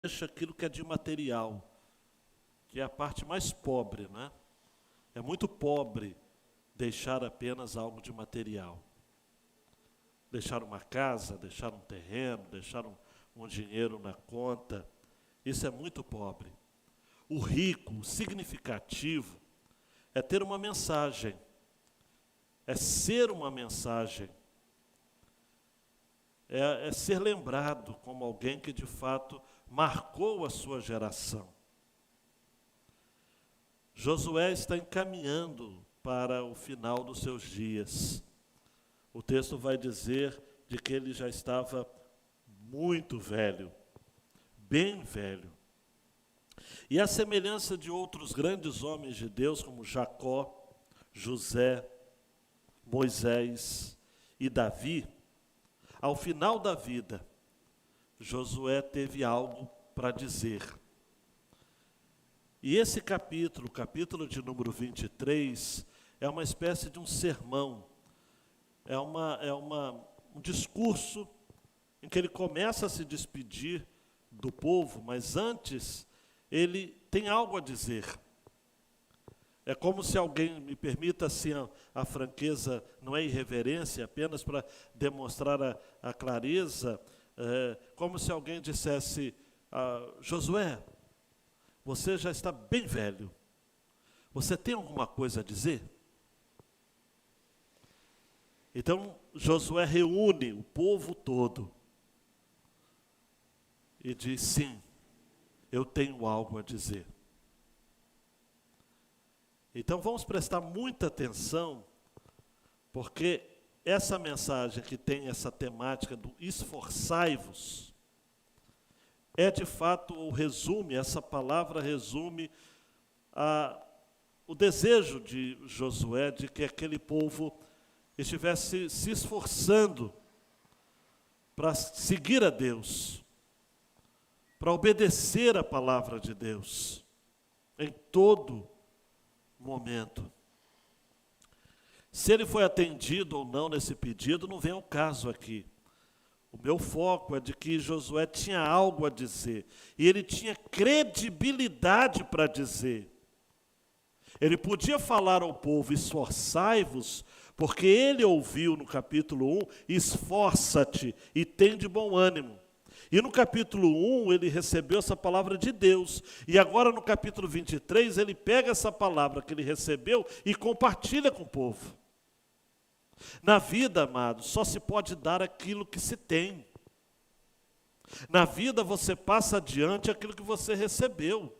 deixa aquilo que é de material, que é a parte mais pobre, né? É muito pobre deixar apenas algo de material. Deixar uma casa, deixar um terreno, deixar um dinheiro na conta, isso é muito pobre. O rico, o significativo, é ter uma mensagem, é ser uma mensagem, é ser lembrado como alguém que de fato marcou a sua geração. Josué está encaminhando para o final dos seus dias. O texto vai dizer de que ele já estava muito velho, bem velho. E à semelhança de outros grandes homens de Deus, como Jacó, José, Moisés e Davi, ao final da vida, Josué teve algo para dizer. E esse capítulo, o capítulo de número 23, é uma espécie de um sermão, é um discurso em que ele começa a se despedir do povo, mas antes ele tem algo a dizer. É como se alguém, me permita assim a franqueza, não é irreverência, apenas para demonstrar a clareza, como se alguém dissesse, Josué, você já está bem velho, você tem alguma coisa a dizer? Então, Josué reúne o povo todo e diz, sim, eu tenho algo a dizer. Então, vamos prestar muita atenção, porque essa mensagem que tem essa temática do esforçai-vos, é de fato o resume, essa palavra resume o desejo de Josué de que aquele povo estivesse se esforçando para seguir a Deus, para obedecer a palavra de Deus, em todo momento. Se ele foi atendido ou não nesse pedido, não vem ao caso aqui. O meu foco é de que Josué tinha algo a dizer, e ele tinha credibilidade para dizer. Ele podia falar ao povo, esforçai-vos, porque ele ouviu no capítulo 1, esforça-te e tem de bom ânimo. E no capítulo 1 ele recebeu essa palavra de Deus, e agora no capítulo 23 ele pega essa palavra que ele recebeu e compartilha com o povo. Na vida, amados, só se pode dar aquilo que se tem. Na vida você passa adiante aquilo que você recebeu.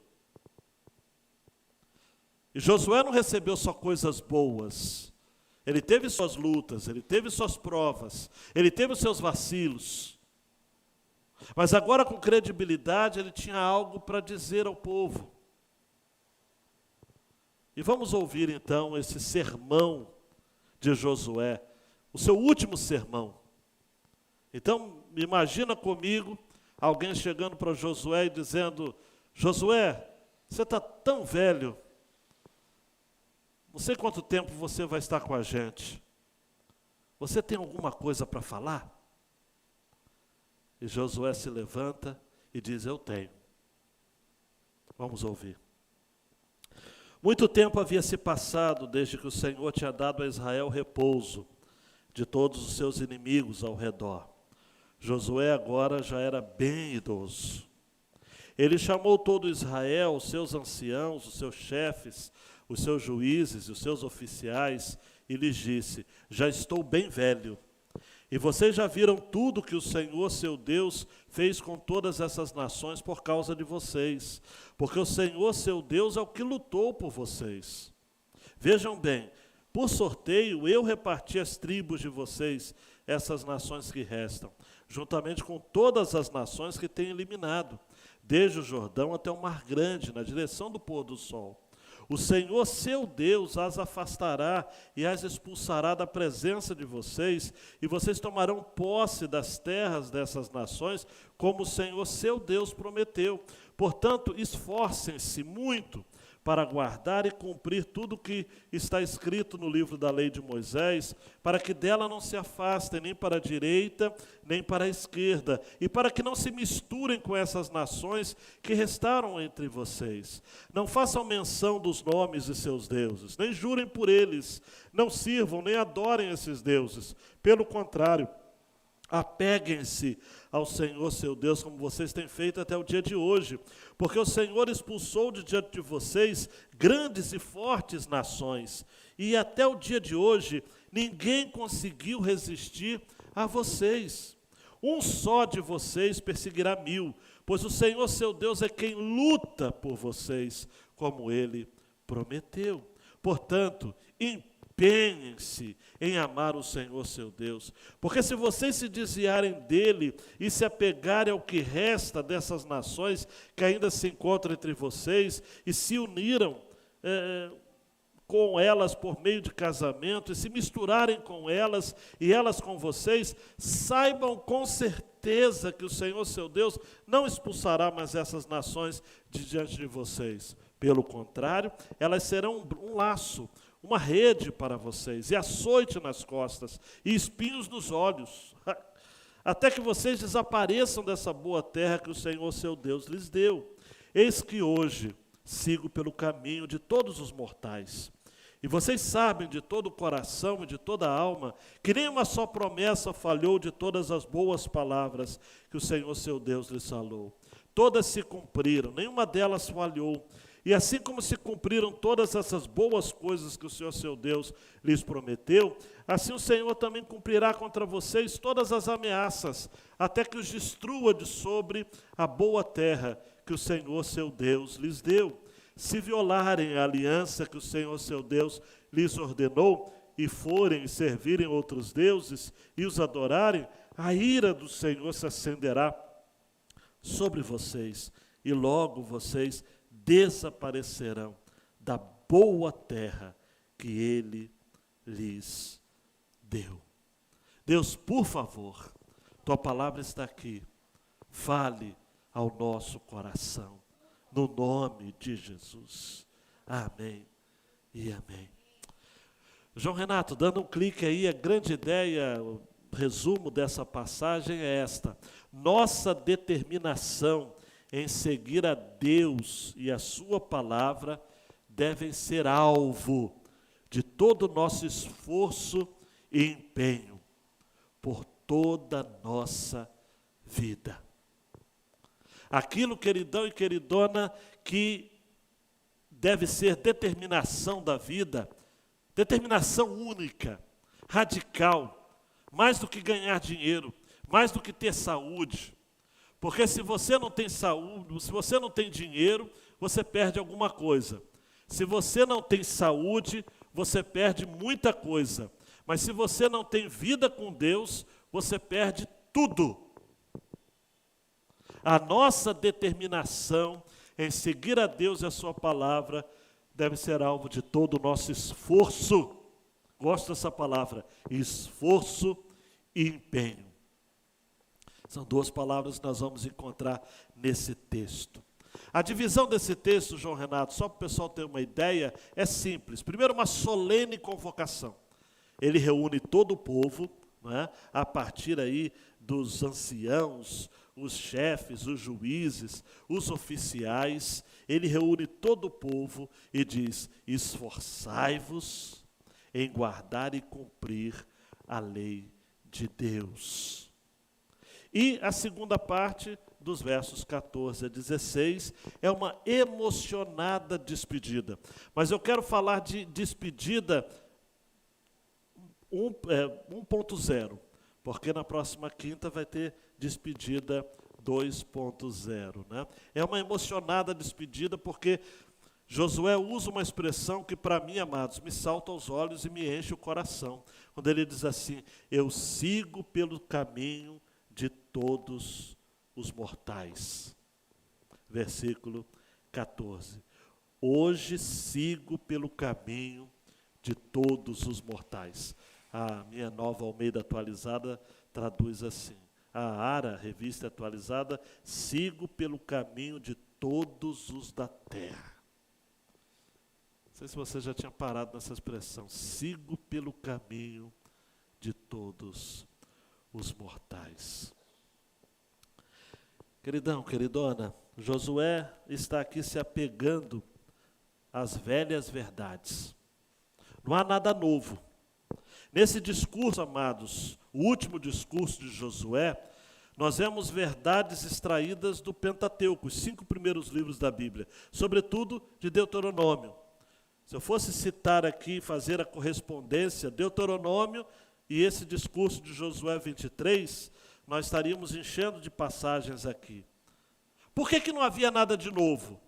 E Josué não recebeu só coisas boas. Ele teve suas lutas, ele teve suas provas, ele teve os seus vacilos. Mas agora com credibilidade ele tinha algo para dizer ao povo. E vamos ouvir então esse sermão de Josué, o seu último sermão. Então, imagina comigo alguém chegando para Josué e dizendo, Josué, você está tão velho, não sei quanto tempo você vai estar com a gente. Você tem alguma coisa para falar? E Josué se levanta e diz, eu tenho. Vamos ouvir. Muito tempo havia se passado desde que o Senhor tinha dado a Israel repouso de todos os seus inimigos ao redor. Josué agora já era bem idoso. Ele chamou todo Israel, os seus anciãos, os seus chefes, os seus juízes e os seus oficiais, e lhes disse, já estou bem velho. E vocês já viram tudo que o Senhor, seu Deus, fez com todas essas nações por causa de vocês. Porque o Senhor, seu Deus, é o que lutou por vocês. Vejam bem, por sorteio eu reparti as tribos de vocês, essas nações que restam, juntamente com todas as nações que têm eliminado, desde o Jordão até o Mar Grande, na direção do pôr do sol. O Senhor, seu Deus, as afastará e as expulsará da presença de vocês, e vocês tomarão posse das terras dessas nações, como o Senhor, seu Deus, prometeu. Portanto, esforcem-se muito para guardar e cumprir tudo o que está escrito no livro da lei de Moisés, para que dela não se afastem nem para a direita, nem para a esquerda, e para que não se misturem com essas nações que restaram entre vocês. Não façam menção dos nomes de seus deuses, nem jurem por eles, não sirvam nem adorem esses deuses. Pelo contrário, apeguem-se ao Senhor seu Deus, como vocês têm feito até o dia de hoje, porque o Senhor expulsou de diante de vocês grandes e fortes nações, e até o dia de hoje ninguém conseguiu resistir a vocês. Um só de vocês perseguirá 1000, pois o Senhor seu Deus é quem luta por vocês, como ele prometeu. Portanto, empenhem-se em amar o Senhor seu Deus, porque se vocês se desviarem dele e se apegarem ao que resta dessas nações que ainda se encontram entre vocês e se uniram com elas por meio de casamento e se misturarem com elas e elas com vocês, saibam com certeza que o Senhor seu Deus não expulsará mais essas nações de diante de vocês. Pelo contrário, elas serão um laço, uma rede para vocês, e açoite nas costas, e espinhos nos olhos, até que vocês desapareçam dessa boa terra que o Senhor seu Deus lhes deu. Eis que hoje sigo pelo caminho de todos os mortais, e vocês sabem de todo o coração e de toda a alma, que nem uma só promessa falhou de todas as boas palavras que o Senhor seu Deus lhes falou. Todas se cumpriram, nenhuma delas falhou. E assim como se cumpriram todas essas boas coisas que o Senhor seu Deus lhes prometeu, assim o Senhor também cumprirá contra vocês todas as ameaças, até que os destrua de sobre a boa terra que o Senhor seu Deus lhes deu. Se violarem a aliança que o Senhor seu Deus lhes ordenou, e forem e servirem outros deuses e os adorarem, a ira do Senhor se acenderá sobre vocês, e logo vocês desaparecerão da boa terra que ele lhes deu. Deus, por favor, tua palavra está aqui, fale ao nosso coração, no nome de Jesus. Amém e amém. João Renato, dando um clique aí, a grande ideia, o resumo dessa passagem é esta: nossa determinação em seguir a Deus e a sua palavra devem ser alvo de todo o nosso esforço e empenho por toda a nossa vida. Aquilo, queridão e queridona, que deve ser determinação da vida, determinação única, radical, mais do que ganhar dinheiro, mais do que ter saúde. Porque se você não tem saúde, se você não tem dinheiro, você perde alguma coisa. Se você não tem saúde, você perde muita coisa. Mas se você não tem vida com Deus, você perde tudo. A nossa determinação em seguir a Deus e a sua palavra deve ser alvo de todo o nosso esforço. Gosto dessa palavra, esforço e empenho. São duas palavras que nós vamos encontrar nesse texto. A divisão desse texto, João Renato, só para o pessoal ter uma ideia, é simples. Primeiro, uma solene convocação. Ele reúne todo o povo, né, a partir aí dos anciãos, os chefes, os juízes, os oficiais. Ele reúne todo o povo e diz: esforçai-vos em guardar e cumprir a lei de Deus. E a segunda parte, dos versos 14 a 16, é uma emocionada despedida. Mas eu quero falar de despedida 1.0, porque na próxima quinta vai ter despedida 2.0. Né? É uma emocionada despedida porque Josué usa uma expressão que, para mim, amados, me salta aos olhos e me enche o coração. Quando ele diz assim: eu sigo pelo caminho de todos os mortais. Versículo 14. Hoje sigo pelo caminho de todos os mortais. A minha Nova Almeida atualizada traduz assim. A ARA, revista atualizada, sigo pelo caminho de todos os da terra. sei se você já tinha parado nessa expressão. Sigo pelo caminho de todos os mortais. Queridão, queridona, Josué está aqui se apegando às velhas verdades. Não há nada novo. Nesse discurso, amados, o último discurso de Josué, nós vemos verdades extraídas do Pentateuco, os 5 primeiros livros da Bíblia, sobretudo de Deuteronômio. Se eu fosse citar aqui, fazer a correspondência, Deuteronômio e esse discurso de Josué 23, nós estaríamos enchendo de passagens aqui. Por que não havia nada de novo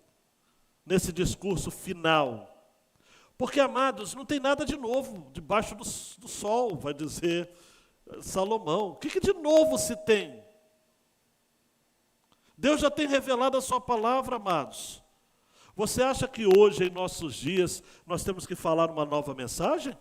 nesse discurso final? Porque, amados, não tem nada de novo debaixo do sol, vai dizer Salomão. O que de novo se tem? Deus já tem revelado a sua palavra, amados. Você acha que hoje, em nossos dias, nós temos que falar uma nova mensagem?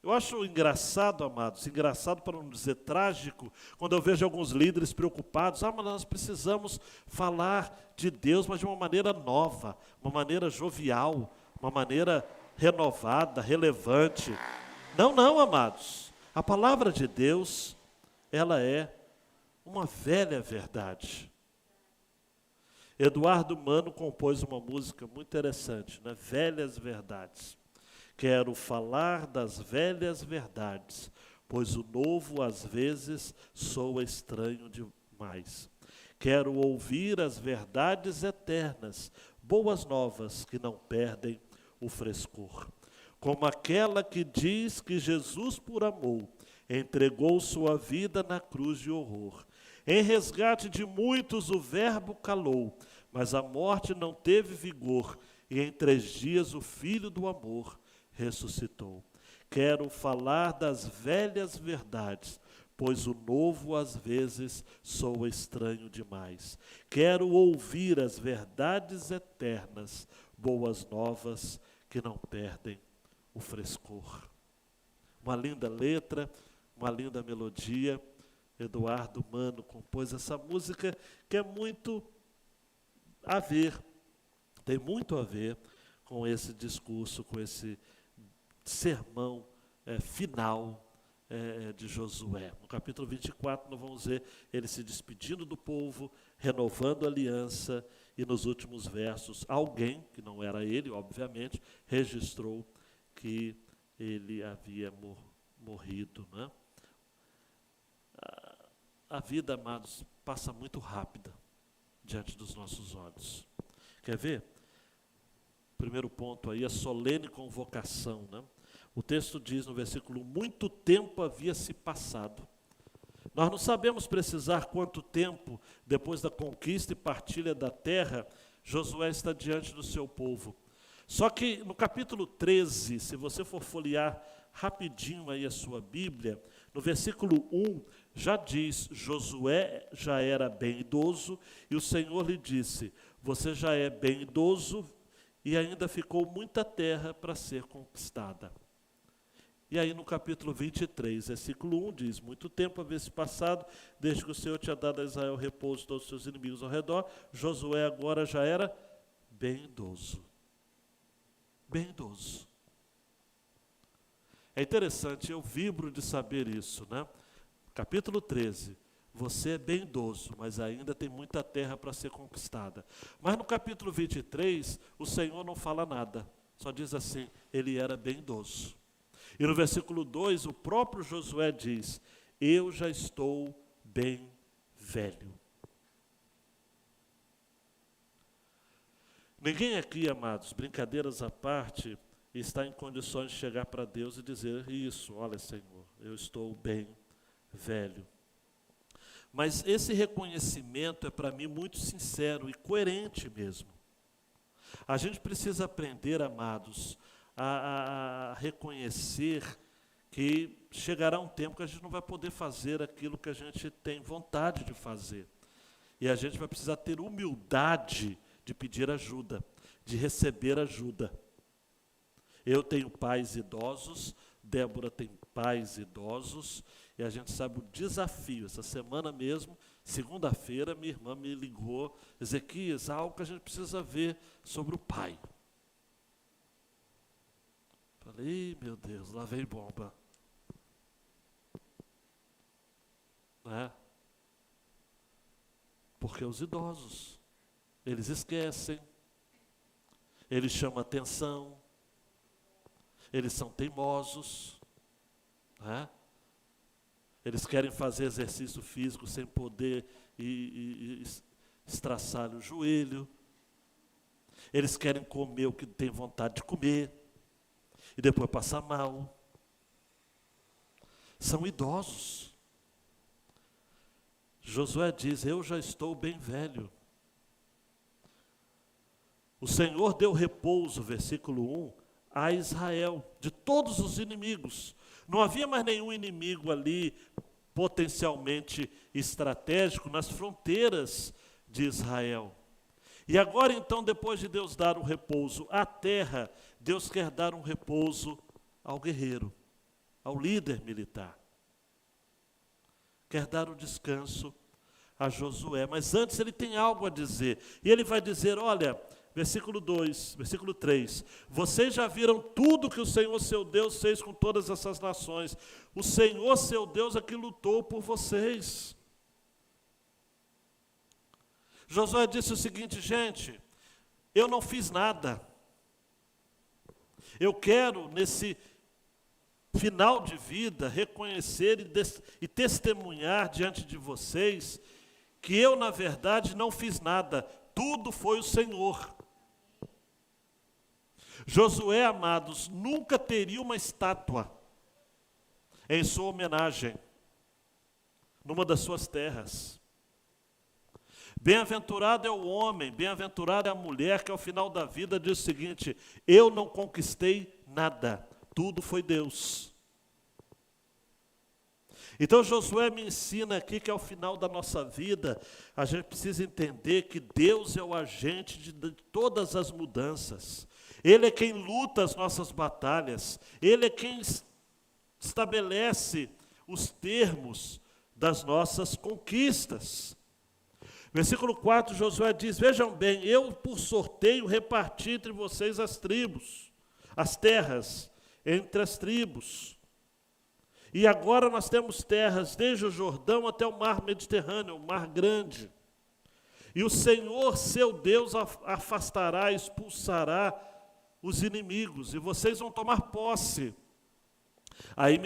Eu acho engraçado, amados, engraçado para não dizer trágico, quando eu vejo alguns líderes preocupados. Mas nós precisamos falar de Deus, mas de uma maneira nova, uma maneira jovial, uma maneira renovada, relevante. Não, amados. A palavra de Deus, ela é uma velha verdade. Eduardo Mano compôs uma música muito interessante, né? Velhas Verdades. Quero falar das velhas verdades, pois o novo às vezes soa estranho demais. Quero ouvir as verdades eternas, boas novas que não perdem o frescor. Como aquela que diz que Jesus, por amor, entregou sua vida na cruz de horror. Em resgate de muitos o Verbo calou, mas a morte não teve vigor, e em 3 dias o Filho do amor ressuscitou. Quero falar das velhas verdades, pois o novo às vezes soa estranho demais. Quero ouvir as verdades eternas, boas novas que não perdem o frescor. Uma linda letra, uma linda melodia. Eduardo Mano compôs essa música que é muito a ver, tem muito a ver com esse discurso, com esse sermão final de Josué. No capítulo 24, nós vamos ver ele se despedindo do povo, renovando a aliança, e nos últimos versos, alguém, que não era ele, obviamente, registrou que ele havia morrido, né? A vida, amados, passa muito rápida diante dos nossos olhos. Quer ver? Primeiro ponto aí, a solene convocação, né? O texto diz no versículo 1, muito tempo havia se passado. Nós não sabemos precisar quanto tempo, depois da conquista e partilha da terra, Josué está diante do seu povo. Só que no capítulo 13, se você for folhear rapidinho aí a sua Bíblia, no versículo 1, já diz, Josué já era bem idoso, e o Senhor lhe disse, você já é bem idoso, e ainda ficou muita terra para ser conquistada. E aí no capítulo 23, versículo 1, diz, muito tempo havia se passado, desde que o Senhor tinha dado a Israel repouso de todos os seus inimigos ao redor, Josué agora já era bem idoso. Bem idoso. É interessante, eu vibro de saber isso, né? Capítulo 13, você é bem idoso, mas ainda tem muita terra para ser conquistada. Mas no capítulo 23, o Senhor não fala nada, só diz assim, ele era bem idoso. E no versículo 2, o próprio Josué diz, eu já estou bem velho. Ninguém aqui, amados, brincadeiras à parte, está em condições de chegar para Deus e dizer isso, olha, Senhor, eu estou bem velho. Mas esse reconhecimento é para mim muito sincero e coerente mesmo. A gente precisa aprender, amados, a reconhecer que chegará um tempo que a gente não vai poder fazer aquilo que a gente tem vontade de fazer. E a gente vai precisar ter humildade de pedir ajuda, de receber ajuda. Eu tenho pais idosos, Débora tem pais idosos, e a gente sabe o desafio. Essa semana mesmo, segunda-feira, minha irmã me ligou, Ezequias, há algo que a gente precisa ver sobre o pai. Falei, "Ih, meu Deus, lá vem bomba." Né? Porque os idosos, eles esquecem, eles chamam atenção, eles são teimosos, né? Eles querem fazer exercício físico sem poder e estraçalhar o joelho. Eles querem comer o que tem vontade de comer e depois passar mal. São idosos. Josué diz, eu já estou bem velho. O Senhor deu repouso, versículo 1, a Israel, de todos os inimigos. Não havia mais nenhum inimigo ali potencialmente estratégico nas fronteiras de Israel. E agora então, depois de Deus dar um repouso à terra, Deus quer dar um repouso ao guerreiro, ao líder militar. Quer dar um descanso a Josué, mas antes ele tem algo a dizer. E ele vai dizer, olha, versículo 2, versículo 3, vocês já viram tudo que o Senhor seu Deus fez com todas essas nações. O Senhor seu Deus é que lutou por vocês. Josué disse o seguinte, gente, eu não fiz nada. Eu quero, nesse final de vida, reconhecer e testemunhar diante de vocês que eu, na verdade, não fiz nada. Tudo foi o Senhor. Josué, amados, nunca teria uma estátua em sua homenagem, numa das suas terras. Bem-aventurado é o homem, bem-aventurada é a mulher que ao final da vida diz o seguinte, eu não conquistei nada, tudo foi Deus. Então Josué me ensina aqui que ao final da nossa vida, a gente precisa entender que Deus é o agente de todas as mudanças. Ele é quem luta as nossas batalhas, Ele é quem estabelece os termos das nossas conquistas. Versículo 4, Josué diz, vejam bem, eu por sorteio reparti entre vocês as tribos, as terras entre as tribos. E agora nós temos terras desde o Jordão até o mar Mediterrâneo, o mar grande. E o Senhor, seu Deus, afastará, expulsará os inimigos, e vocês vão tomar posse. Aí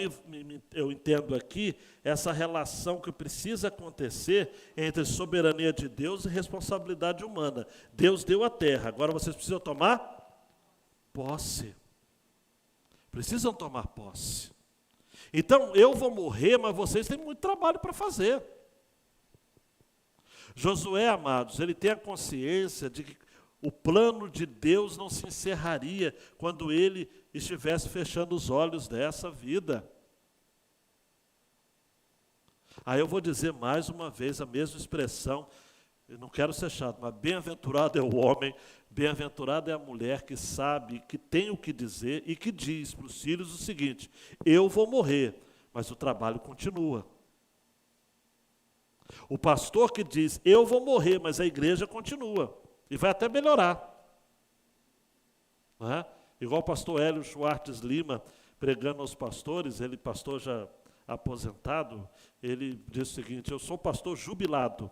eu entendo aqui essa relação que precisa acontecer entre soberania de Deus e responsabilidade humana. Deus deu a terra, agora vocês precisam tomar posse. Precisam tomar posse. Então, eu vou morrer, mas vocês têm muito trabalho para fazer. Josué, amados, ele tem a consciência de que o plano de Deus não se encerraria quando ele estivesse fechando os olhos dessa vida. Aí eu vou dizer mais uma vez a mesma expressão, eu não quero ser chato, mas bem-aventurado é o homem, bem-aventurada é a mulher que sabe, que tem o que dizer e que diz para os filhos o seguinte, eu vou morrer, mas o trabalho continua. O pastor que diz, eu vou morrer, mas a igreja continua. E vai até melhorar. Não é? Igual o pastor Hélio Schwartz Lima, pregando aos pastores, ele pastor já aposentado, ele diz o seguinte, eu sou pastor jubilado.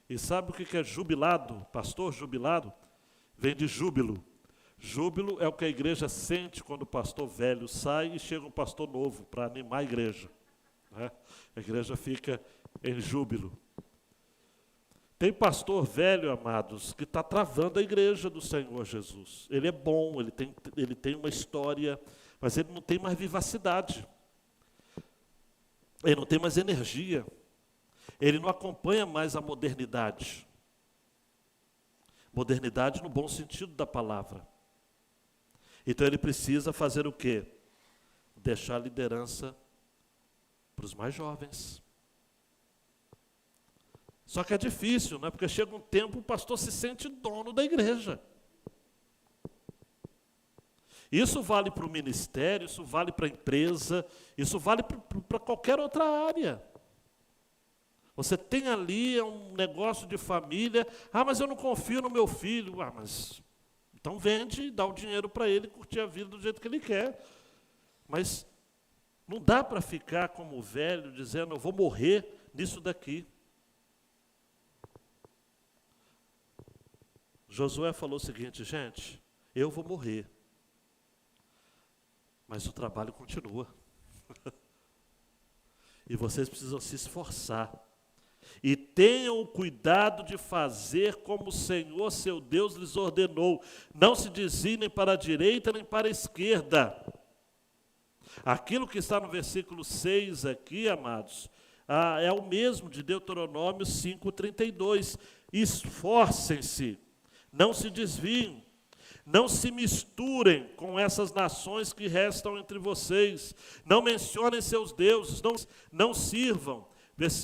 E sabe o que é jubilado? Pastor jubilado? Vem de júbilo. Júbilo é o que a igreja sente quando o pastor velho sai e chega um pastor novo para animar a igreja. Não é? A igreja fica em júbilo. Tem pastor velho, amados, que está travando a igreja do Senhor Jesus. Ele é bom, ele tem uma história, mas ele não tem mais vivacidade. Ele não tem mais energia. Ele não acompanha mais a modernidade. Modernidade no bom sentido da palavra. Então ele precisa fazer o quê? Deixar a liderança para os mais jovens. Só que é difícil, né? Porque chega um tempo o pastor se sente dono da igreja. Isso vale para o ministério, isso vale para a empresa, isso vale para qualquer outra área. Você tem ali um negócio de família, mas eu não confio no meu filho. Mas então vende e dá o dinheiro para ele curtir a vida do jeito que ele quer. Mas não dá para ficar como velho dizendo, eu vou morrer nisso daqui. Josué falou o seguinte, gente, eu vou morrer, mas o trabalho continua. E vocês precisam se esforçar. E tenham o cuidado de fazer como o Senhor, seu Deus, lhes ordenou. Não se desviem nem para a direita nem para a esquerda. Aquilo que está no versículo 6 aqui, amados, é o mesmo de Deuteronômio 5:32. Esforcem-se, não se desviem, não se misturem com essas nações que restam entre vocês. Não mencionem seus deuses, não sirvam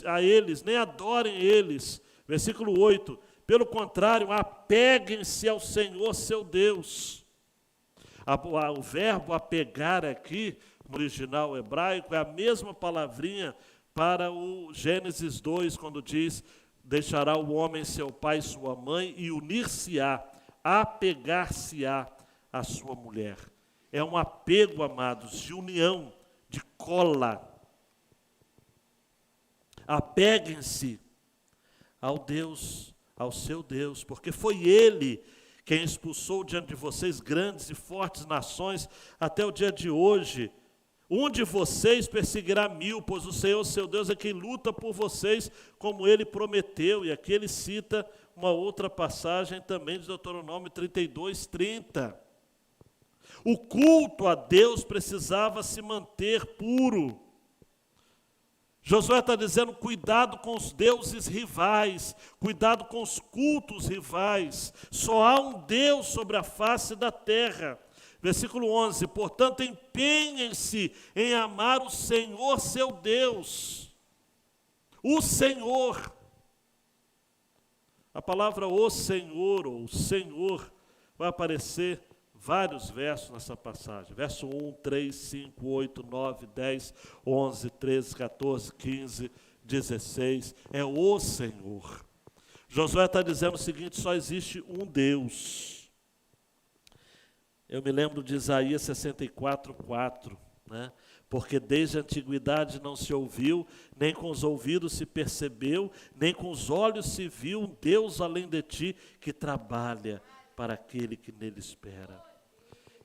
a eles, nem adorem eles. Versículo 8. Pelo contrário, apeguem-se ao Senhor, seu Deus. O verbo apegar aqui, no original hebraico, é a mesma palavrinha para o Gênesis 2, quando diz, deixará o homem seu pai e sua mãe e unir-se-á, apegar-se-á à sua mulher. É um apego, amados, de união, de cola. Apeguem-se ao Deus, ao seu Deus, porque foi Ele quem expulsou diante de vocês grandes e fortes nações até o dia de hoje. Um de vocês perseguirá 1000, pois o Senhor, seu Deus, é quem luta por vocês, como Ele prometeu. E aqui ele cita uma outra passagem também de Deuteronômio 32:30. O culto a Deus precisava se manter puro. Josué está dizendo, cuidado com os deuses rivais, cuidado com os cultos rivais. Só há um Deus sobre a face da terra. Versículo 11, portanto, empenhem-se em amar o Senhor, seu Deus. O Senhor. A palavra o Senhor, ou Senhor, vai aparecer vários versos nessa passagem. Verso 1, 3, 5, 8, 9, 10, 11, 13, 14, 15, 16. É o Senhor. Josué está dizendo o seguinte, só existe um Deus. Eu me lembro de Isaías 64:4, né? Porque desde a antiguidade não se ouviu, nem com os ouvidos se percebeu, nem com os olhos se viu um Deus além de ti que trabalha para aquele que nele espera.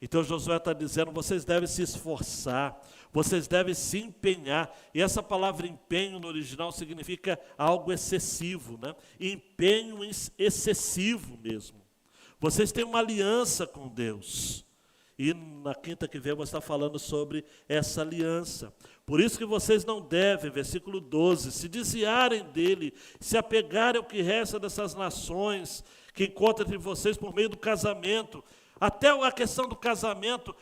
Então Josué está dizendo, vocês devem se esforçar, vocês devem se empenhar. E essa palavra empenho no original significa algo excessivo, né? Empenho excessivo mesmo. Vocês têm uma aliança com Deus. E na quinta que vem eu vou estar falando sobre essa aliança. Por isso que vocês não devem, versículo 12, se desviarem dele, se apegarem ao que resta dessas nações que encontram entre vocês por meio do casamento. Até a questão do casamento,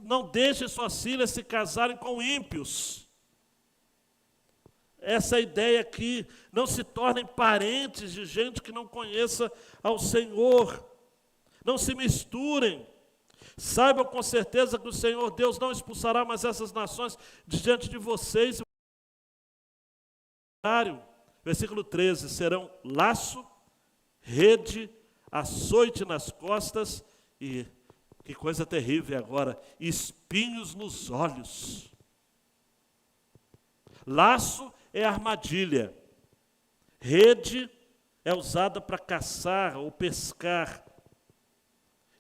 não deixem suas filhas se casarem com ímpios. Essa ideia aqui, não se tornem parentes de gente que não conheça ao Senhor. Não se misturem. Saibam com certeza que o Senhor Deus não expulsará mais essas nações de diante de vocês. Versículo 13, serão laço, rede, açoite nas costas e, que coisa terrível agora, espinhos nos olhos. Laço é armadilha. Rede é usada para caçar ou pescar.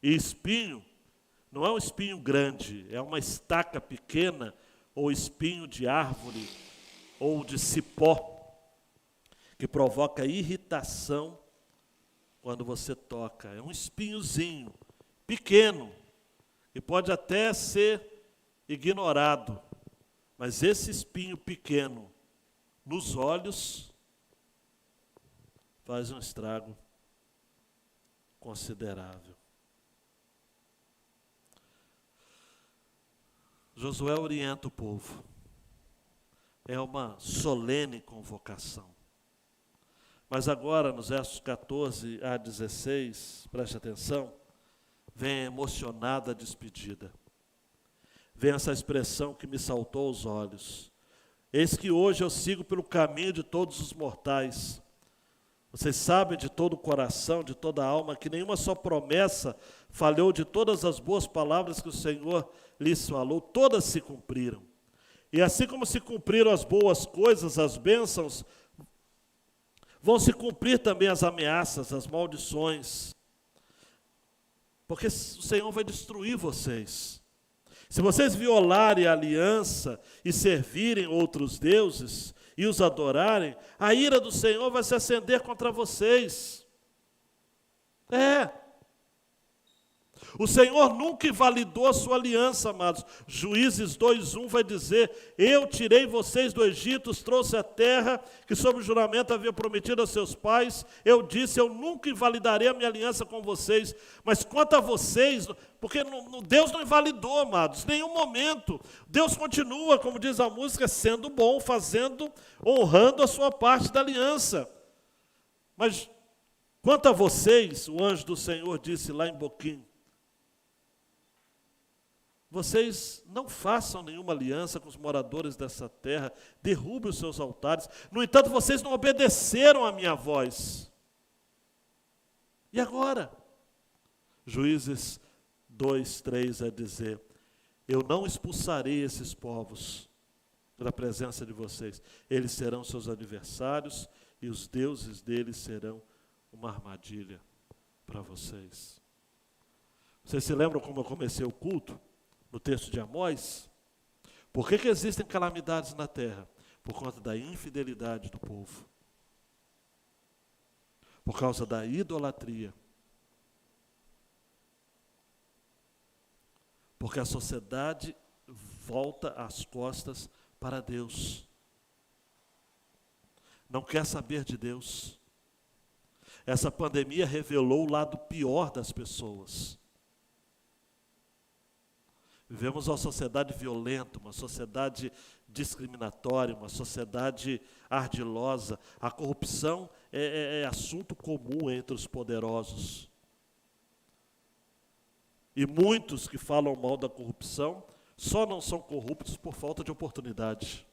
E espinho não é um espinho grande, é uma estaca pequena ou espinho de árvore ou de cipó que provoca irritação quando você toca. É um espinhozinho pequeno e pode até ser ignorado, mas esse espinho pequeno nos olhos faz um estrago considerável. Josué orienta o povo. É uma solene convocação. Mas agora, nos versos 14 a 16, preste atenção, vem a emocionada despedida. Vem essa expressão que me saltou aos olhos. Eis que hoje eu sigo pelo caminho de todos os mortais. Vocês sabem de todo o coração, de toda a alma, que nenhuma só promessa falhou de todas as boas palavras que o Senhor lhes falou, todas se cumpriram. E assim como se cumpriram as boas coisas, as bênçãos, vão se cumprir também as ameaças, as maldições. Porque o Senhor vai destruir vocês. Se vocês violarem a aliança e servirem outros deuses e os adorarem, a ira do Senhor vai se acender contra vocês. O Senhor nunca invalidou a sua aliança, amados. Juízes 2:1 vai dizer: eu tirei vocês do Egito, os trouxe à terra que sob juramento havia prometido a seus pais. Eu disse: eu nunca invalidarei a minha aliança com vocês. Mas quanto a vocês, porque Deus não invalidou, amados, em nenhum momento. Deus continua, como diz a música, sendo bom, fazendo, honrando a sua parte da aliança. Mas quanto a vocês, o anjo do Senhor disse lá em Boquim: vocês não façam nenhuma aliança com os moradores dessa terra, derrubem os seus altares. No entanto, vocês não obedeceram à minha voz. E agora? Juízes 2:3 vai dizer: eu não expulsarei esses povos da presença de vocês. Eles serão seus adversários e os deuses deles serão uma armadilha para vocês. Vocês se lembram como eu comecei o culto? No texto de Amós, por que existem calamidades na terra? Por conta da infidelidade do povo. Por causa da idolatria. Porque a sociedade volta as costas para Deus. Não quer saber de Deus. Essa pandemia revelou o lado pior das pessoas. Vivemos uma sociedade violenta, uma sociedade discriminatória, uma sociedade ardilosa. A corrupção é assunto comum entre os poderosos. E muitos que falam mal da corrupção só não são corruptos por falta de oportunidade.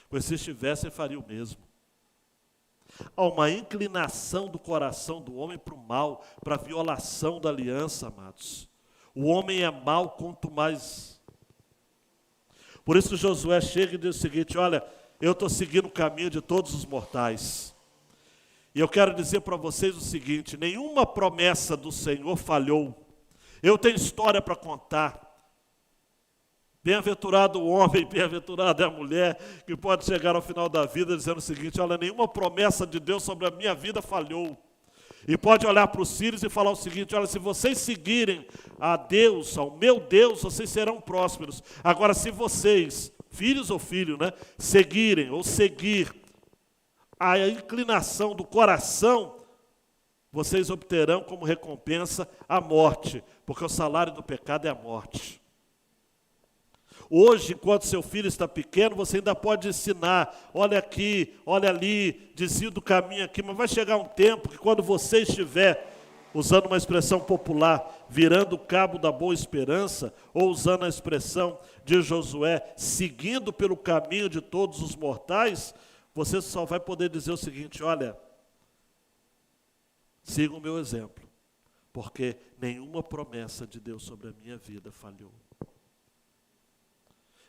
Pois se estivessem, fariam o mesmo. Há uma inclinação do coração do homem para o mal, para a violação da aliança, amados. O homem é mau quanto mais. Por isso que Josué chega e diz o seguinte: olha, eu estou seguindo o caminho de todos os mortais. E eu quero dizer para vocês o seguinte: nenhuma promessa do Senhor falhou. Eu tenho história para contar. Bem-aventurado o homem, bem-aventurada é a mulher, que pode chegar ao final da vida dizendo o seguinte: olha, nenhuma promessa de Deus sobre a minha vida falhou. E pode olhar para os filhos e falar o seguinte: olha, se vocês seguirem a Deus, ao meu Deus, vocês serão prósperos. Agora, se vocês, filhos ou filho, seguirem ou seguir a inclinação do coração, vocês obterão como recompensa a morte, porque o salário do pecado é a morte. Hoje, enquanto seu filho está pequeno, você ainda pode ensinar: olha aqui, olha ali, desvio do caminho aqui, mas vai chegar um tempo que quando você estiver, usando uma expressão popular, virando o cabo da boa esperança, ou usando a expressão de Josué, seguindo pelo caminho de todos os mortais, você só vai poder dizer o seguinte: olha, siga o meu exemplo, porque nenhuma promessa de Deus sobre a minha vida falhou.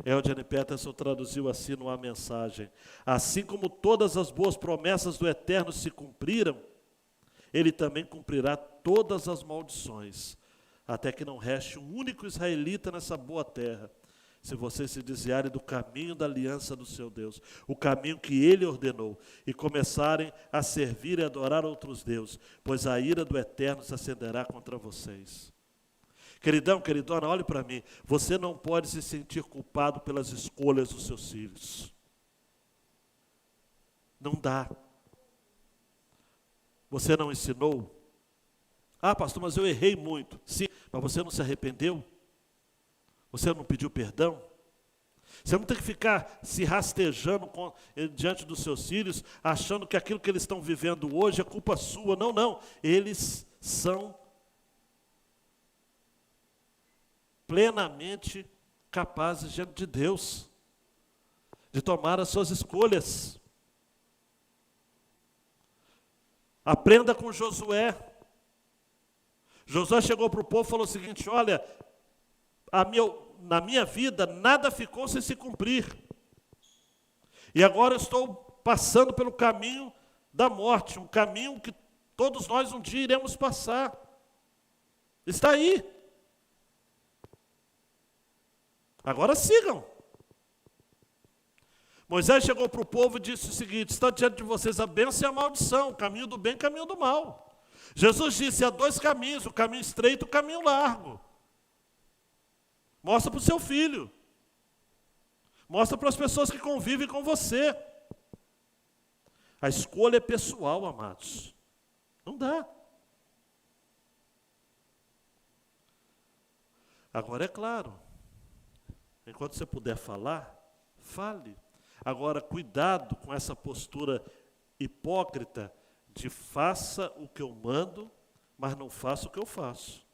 Eugene Peterson traduziu assim numa mensagem: assim como todas as boas promessas do Eterno se cumpriram, Ele também cumprirá todas as maldições, até que não reste um único israelita nessa boa terra, se vocês se desviarem do caminho da aliança do seu Deus, o caminho que Ele ordenou, e começarem a servir e adorar outros deuses, pois a ira do Eterno se acenderá contra vocês. Queridão, queridona, olhe para mim. Você não pode se sentir culpado pelas escolhas dos seus filhos. Não dá. Você não ensinou? Ah, pastor, mas eu errei muito. Sim, mas você não se arrependeu? Você não pediu perdão? Você não tem que ficar se rastejando diante dos seus filhos, achando que aquilo que eles estão vivendo hoje é culpa sua. Não, não. Eles são plenamente capazes diante de Deus de tomar as suas escolhas. Aprenda com Josué. Josué chegou para o povo e falou o seguinte: olha, na minha vida nada ficou sem se cumprir. E agora eu estou passando pelo caminho da morte, um caminho que todos nós um dia iremos passar. Está aí. Agora sigam. Moisés chegou para o povo e disse o seguinte: está diante de vocês a bênção e a maldição, o caminho do bem e o caminho do mal. Jesus disse: há dois caminhos, o caminho estreito e o caminho largo. Mostra para o seu filho. Mostra para as pessoas que convivem com você. A escolha é pessoal, amados. Não dá. Agora é claro, enquanto você puder falar, fale. Agora, cuidado com essa postura hipócrita de faça o que eu mando, mas não faça o que eu faço.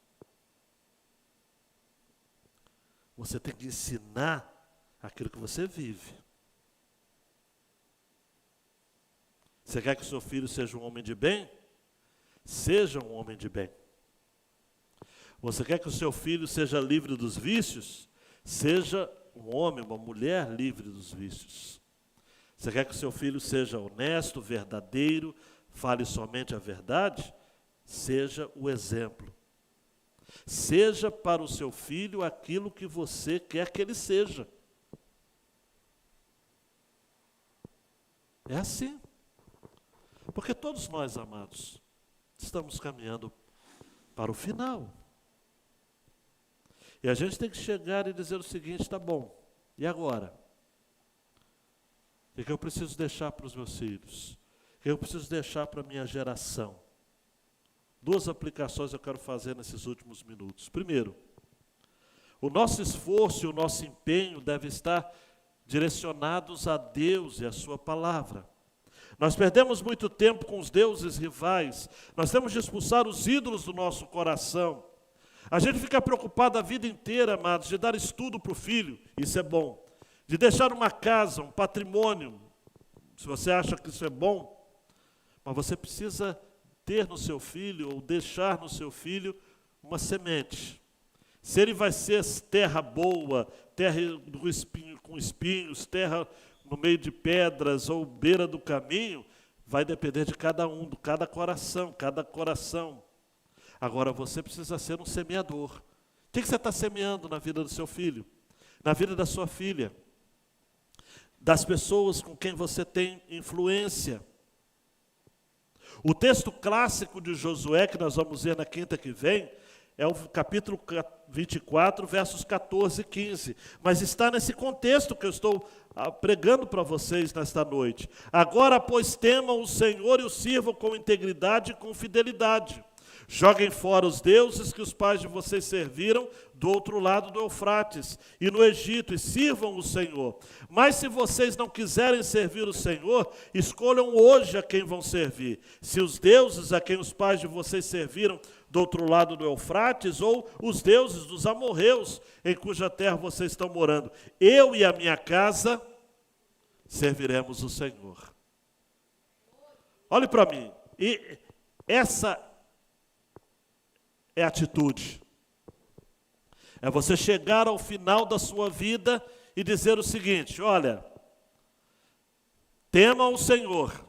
Você tem que ensinar aquilo que você vive. Você quer que o seu filho seja um homem de bem? Seja um homem de bem. Você quer que o seu filho seja livre dos vícios? Seja um homem, uma mulher livre dos vícios. Você quer que o seu filho seja honesto, verdadeiro, fale somente a verdade? Seja o exemplo. Seja para o seu filho aquilo que você quer que ele seja. É assim. Porque todos nós, amados, estamos caminhando para o final. E a gente tem que chegar e dizer o seguinte: tá bom, e agora? O que eu preciso deixar para os meus filhos? O que eu preciso deixar para a minha geração? Duas aplicações eu quero fazer nesses últimos minutos. Primeiro, o nosso esforço e o nosso empenho devem estar direcionados a Deus e a sua palavra. Nós perdemos muito tempo com os deuses rivais. Nós temos de expulsar os ídolos do nosso coração. A gente fica preocupado a vida inteira, amados, de dar estudo para o filho, isso é bom. De deixar uma casa, um patrimônio, se você acha que isso é bom, mas você precisa ter no seu filho, ou deixar no seu filho, uma semente. Se ele vai ser terra boa, terra com espinhos, terra no meio de pedras ou beira do caminho, vai depender de cada um, de cada coração. Agora você precisa ser um semeador. O que você está semeando na vida do seu filho? Na vida da sua filha? Das pessoas com quem você tem influência? O texto clássico de Josué, que nós vamos ver na quinta que vem, é o capítulo 24, versos 14 e 15. Mas está nesse contexto que eu estou pregando para vocês nesta noite. Agora, pois, temam o Senhor e o sirvam com integridade e com fidelidade. Joguem fora os deuses que os pais de vocês serviram do outro lado do Eufrates e no Egito, e sirvam o Senhor. Mas se vocês não quiserem servir o Senhor, escolham hoje a quem vão servir. Se os deuses a quem os pais de vocês serviram do outro lado do Eufrates, ou os deuses dos amorreus em cuja terra vocês estão morando. Eu e a minha casa serviremos o Senhor. Olhe para mim. E essa é a atitude. É você chegar ao final da sua vida e dizer o seguinte: olha, temam o Senhor,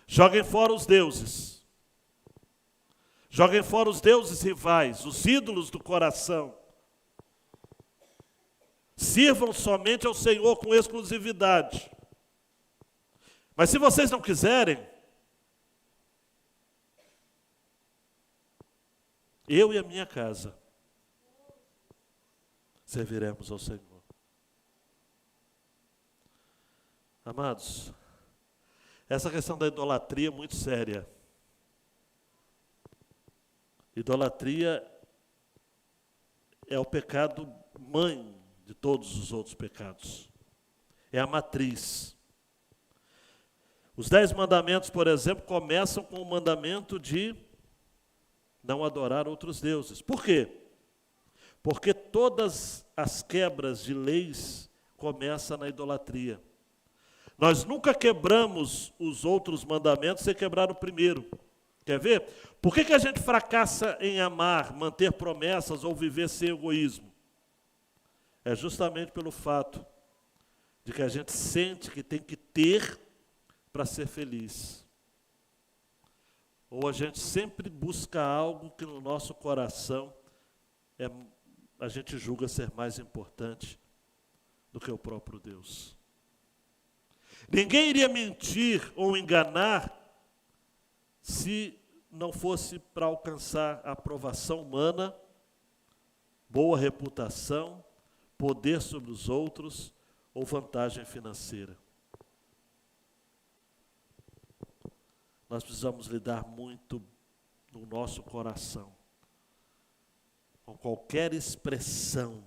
joguem fora os deuses, joguem fora os deuses rivais, os ídolos do coração, sirvam somente ao Senhor com exclusividade. Mas se vocês não quiserem, eu e a minha casa serviremos ao Senhor. Amados, essa questão da idolatria é muito séria. Idolatria é o pecado mãe de todos os outros pecados. É a matriz. Os 10 mandamentos, por exemplo, começam com o mandamento de não adorar outros deuses. Por quê? Porque todas as quebras de leis começam na idolatria. Nós nunca quebramos os outros mandamentos sem quebrar o primeiro. Quer ver? Por que a gente fracassa em amar, manter promessas ou viver sem egoísmo? É justamente pelo fato de que a gente sente que tem que ter para ser feliz. Ou a gente sempre busca algo que no nosso coração a gente julga ser mais importante do que o próprio Deus. Ninguém iria mentir ou enganar se não fosse para alcançar a aprovação humana, boa reputação, poder sobre os outros ou vantagem financeira. Nós precisamos lidar muito no nosso coração com qualquer expressão,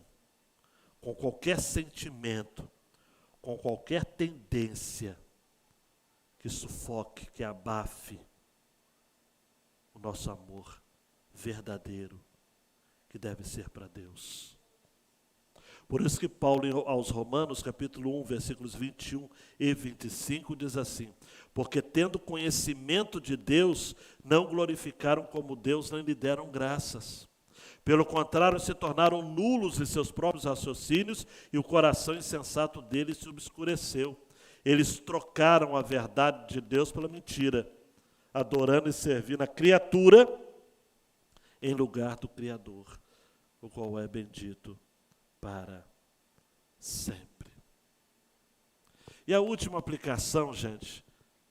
com qualquer sentimento, com qualquer tendência que sufoque, que abafe o nosso amor verdadeiro, que deve ser para Deus. Por isso que Paulo, aos Romanos, capítulo 1, versículos 21 e 25, diz assim: porque tendo conhecimento de Deus, não glorificaram como Deus, nem lhe deram graças. Pelo contrário, se tornaram nulos em seus próprios raciocínios, e o coração insensato deles se obscureceu. Eles trocaram a verdade de Deus pela mentira, adorando e servindo a criatura em lugar do Criador, o qual é bendito para sempre. E a última aplicação, gente,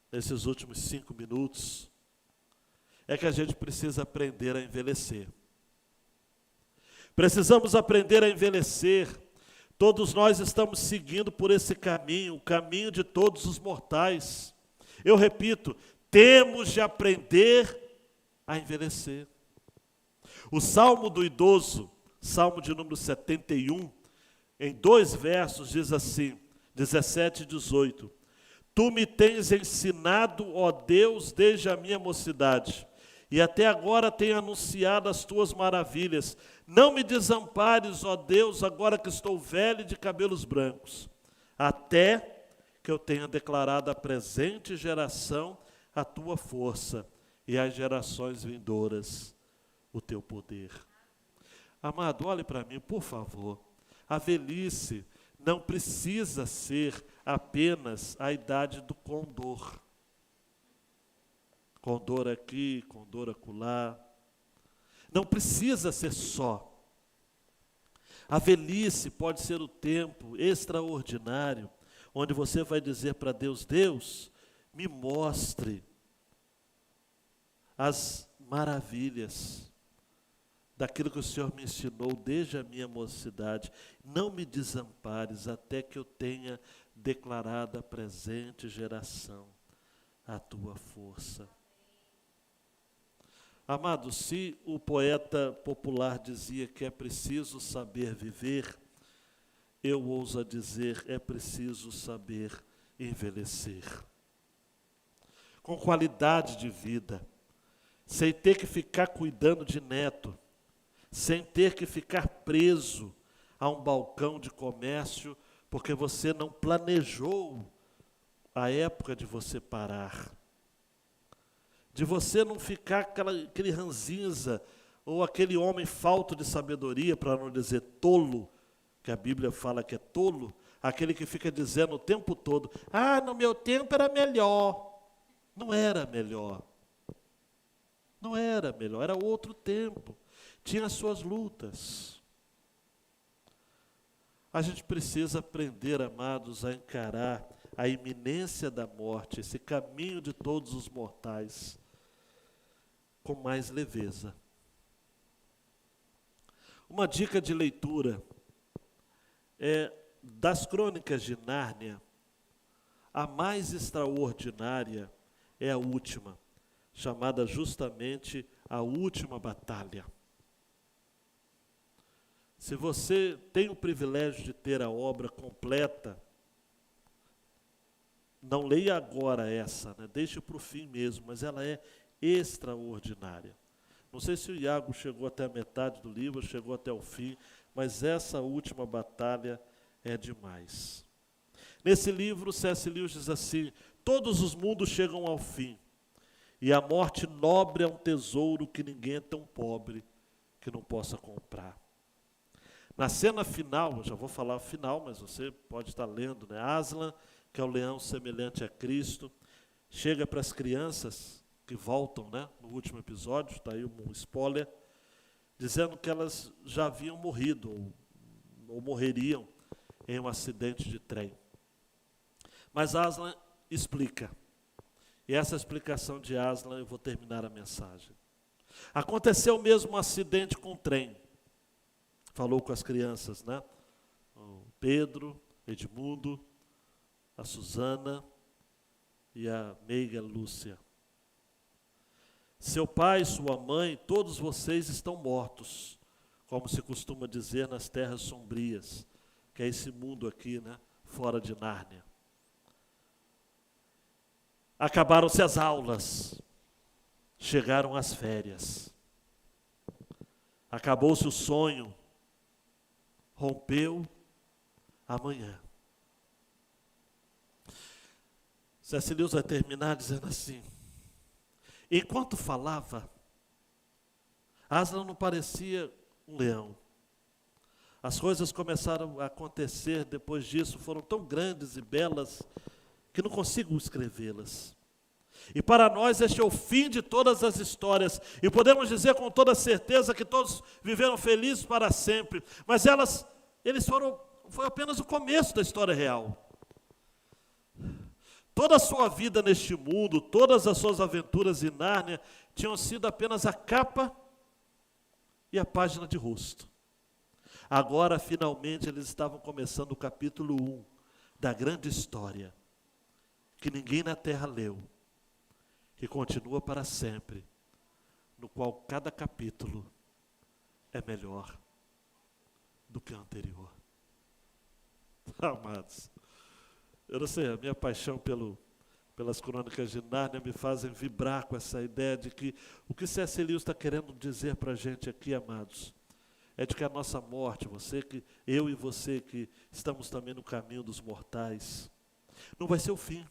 nesses últimos 5 minutos, é que a gente precisa aprender a envelhecer. Precisamos aprender a envelhecer. Todos nós estamos seguindo por esse caminho, o caminho de todos os mortais. Eu repito, temos de aprender a envelhecer. O Salmo do Idoso, Salmo de número 71, em 2 versos diz assim, 17 e 18: Tu me tens ensinado, ó Deus, desde a minha mocidade, e até agora tenho anunciado as tuas maravilhas. Não me desampares, ó Deus, agora que estou velho e de cabelos brancos, até que eu tenha declarado à presente geração a tua força e às gerações vindouras o teu poder. Amado, olhe para mim, por favor. A velhice não precisa ser apenas a idade do condor. Condor aqui, condor acolá. Não precisa ser só. A velhice pode ser o tempo extraordinário, onde você vai dizer para Deus: Deus, me mostre as maravilhas daquilo que o Senhor me ensinou desde a minha mocidade. Não me desampares até que eu tenha declarado à presente geração a tua força. Amado, se o poeta popular dizia que é preciso saber viver, eu ouso a dizer, é preciso saber envelhecer. Com qualidade de vida, sem ter que ficar cuidando de neto, sem ter que ficar preso a um balcão de comércio, porque você não planejou a época de você parar. De você não ficar aquele ranzinza, ou aquele homem falto de sabedoria, para não dizer tolo, que a Bíblia fala que é tolo, aquele que fica dizendo o tempo todo: ah, no meu tempo era melhor. Não era melhor. Não era melhor, era outro tempo. Tinha as suas lutas. A gente precisa aprender, amados, a encarar a iminência da morte, esse caminho de todos os mortais, com mais leveza. Uma dica de leitura é das Crônicas de Nárnia. A mais extraordinária é a última, chamada justamente A Última Batalha. Se você tem o privilégio de ter a obra completa, não leia agora essa, né? Deixe para o fim mesmo, mas ela é extraordinária. Não sei se o Iago chegou até a metade do livro, chegou até o fim, mas essa última batalha é demais. Nesse livro, C.S. Lewis diz assim: todos os mundos chegam ao fim, e a morte nobre é um tesouro que ninguém é tão pobre que não possa comprar. Na cena final, eu já vou falar final, mas você pode estar lendo, né? Aslan, que é o leão semelhante a Cristo, chega para as crianças que voltam, né, no último episódio, está aí um spoiler, dizendo que elas já haviam morrido ou morreriam em um acidente de trem. Mas Aslan explica. E essa explicação de Aslan, eu vou terminar a mensagem. Aconteceu mesmo um acidente com o trem. Falou com as crianças, né? O Pedro, Edmundo, a Susana e a meiga Lúcia. Seu pai, sua mãe, todos vocês estão mortos, como se costuma dizer nas terras sombrias, que é esse mundo aqui, né? Fora de Nárnia. Acabaram-se as aulas, chegaram as férias. Acabou-se o sonho, rompeu amanhã. C.S. Lewis vai terminar dizendo assim: enquanto falava, Aslan não parecia um leão. As coisas começaram a acontecer depois disso, foram tão grandes e belas que não consigo escrevê-las. E para nós este é o fim de todas as histórias, e podemos dizer com toda certeza que todos viveram felizes para sempre, mas foi apenas o começo da história real. Toda a sua vida neste mundo, todas as suas aventuras em Nárnia tinham sido apenas a capa e a página de rosto. Agora, finalmente, eles estavam começando o capítulo 1 da grande história, que ninguém na terra leu, que continua para sempre, no qual cada capítulo é melhor do que o anterior. Amados, eu não sei, a minha paixão pelas crônicas de Nárnia me fazem vibrar com essa ideia de que o que C.S. Lewis está querendo dizer para a gente aqui, amados, é de que a nossa morte, eu e você que estamos também no caminho dos mortais, não vai ser o fim.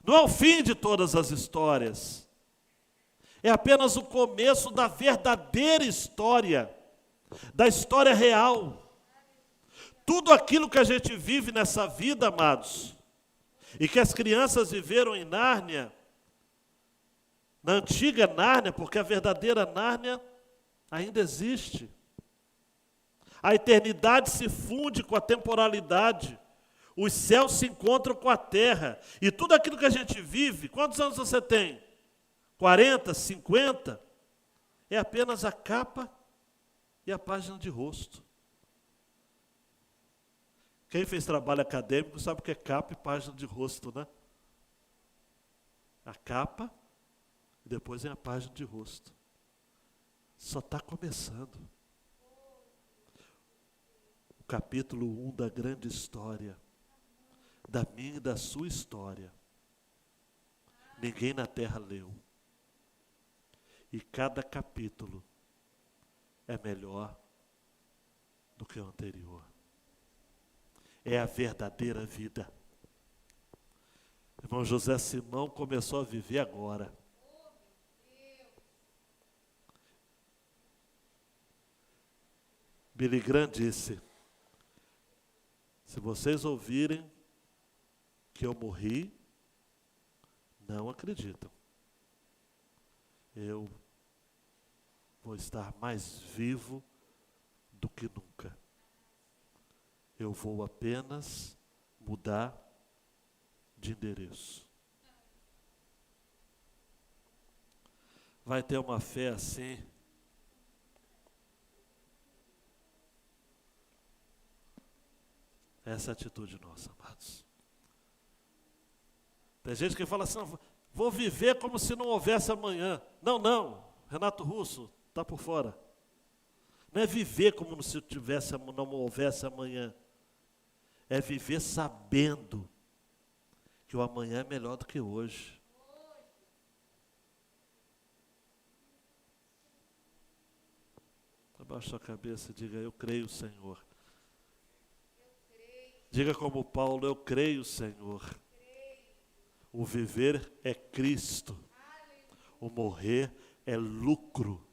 Não é o fim de todas as histórias. É apenas o começo da verdadeira história, da história real. Tudo aquilo que a gente vive nessa vida, amados, e que as crianças viveram em Nárnia, na antiga Nárnia, porque a verdadeira Nárnia ainda existe. A eternidade se funde com a temporalidade. Os céus se encontram com a terra. E tudo aquilo que a gente vive, quantos anos você tem? 40, 50? É apenas a capa e a página de rosto. Quem fez trabalho acadêmico sabe o que é capa e página de rosto, né? A capa e depois vem a página de rosto. Só está começando. O capítulo 1 da grande história, da minha e da sua história. Ninguém na terra leu. E cada capítulo é melhor do que o anterior. É a verdadeira vida. Irmão José Simão começou a viver agora. Billy Graham disse: se vocês ouvirem que eu morri, não acreditam. Eu vou estar mais vivo do que nunca. Eu vou apenas mudar de endereço. Vai ter uma fé assim. Essa é a atitude nossa, amados. Tem gente que fala assim: vou viver como se não houvesse amanhã. Não, Renato Russo está por fora. Não é viver como se não houvesse amanhã. É viver sabendo que o amanhã é melhor do que hoje. Abaixa a cabeça e diga: eu creio, Senhor, Diga como Paulo: eu creio, Senhor. O viver é Cristo, o morrer é lucro.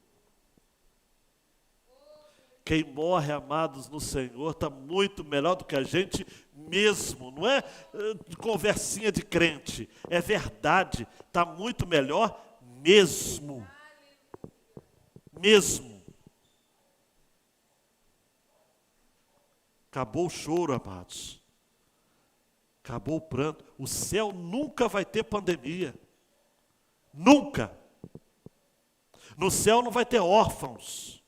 Quem morre, amados, no Senhor, está muito melhor do que a gente mesmo. Não é conversinha de crente, é verdade. Está muito melhor mesmo. Mesmo. Acabou o choro, amados. Acabou o pranto. O céu nunca vai ter pandemia. Nunca. No céu não vai ter órfãos.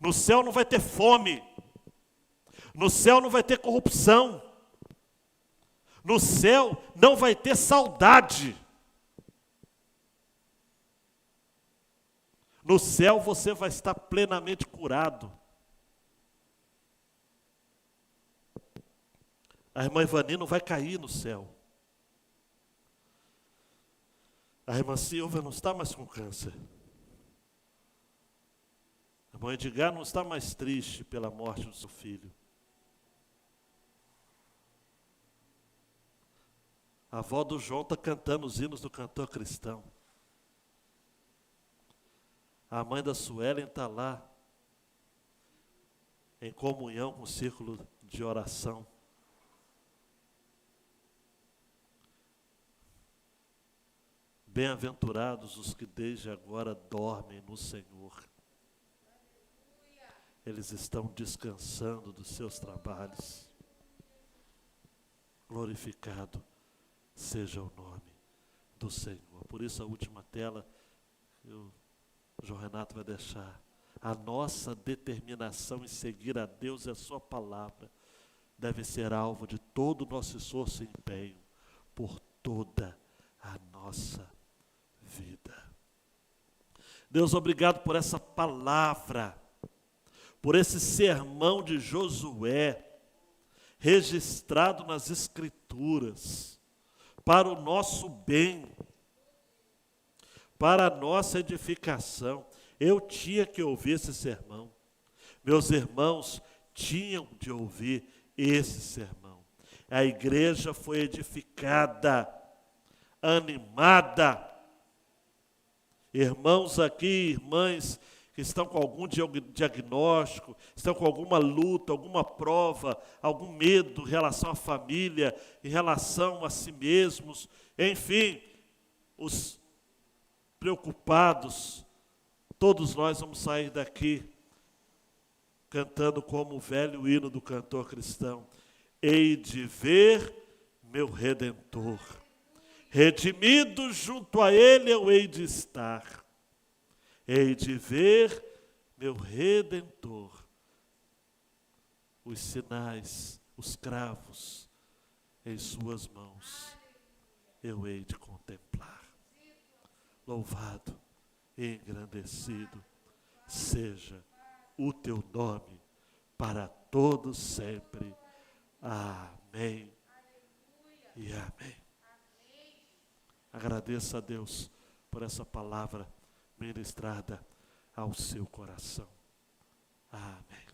No céu não vai ter fome. No céu não vai ter corrupção. No céu não vai ter saudade. No céu você vai estar plenamente curado. A irmã Ivani não vai cair no céu. A irmã Silvia não está mais com câncer. A irmã Edgar não está mais triste pela morte do seu filho. A avó do João está cantando os hinos do cantor cristão. A mãe da Suelen está lá, em comunhão com o círculo de oração. Bem-aventurados os que desde agora dormem no Senhor. Eles estão descansando dos seus trabalhos. Glorificado seja o nome do Senhor. Por isso a última tela, o João Renato vai deixar. A nossa determinação em seguir a Deus e a sua palavra deve ser alvo de todo o nosso esforço e empenho por toda a nossa vida. Deus, obrigado por essa palavra, por esse sermão de Josué, registrado nas Escrituras, para o nosso bem, para a nossa edificação. Eu tinha que ouvir esse sermão. Meus irmãos tinham de ouvir esse sermão. A igreja foi edificada, animada. Irmãos aqui, irmãs que estão com algum diagnóstico, estão com alguma luta, alguma prova, algum medo em relação à família, em relação a si mesmos, enfim, os preocupados, todos nós vamos sair daqui cantando como o velho hino do cantor cristão: hei de ver meu Redentor, redimido junto a Ele eu hei de estar, hei de ver meu Redentor. Os sinais, os cravos em suas mãos eu hei de contemplar. Louvado e engrandecido seja o teu nome para todos sempre. Amém e amém. Agradeça a Deus por essa palavra ministrada ao seu coração. Amém.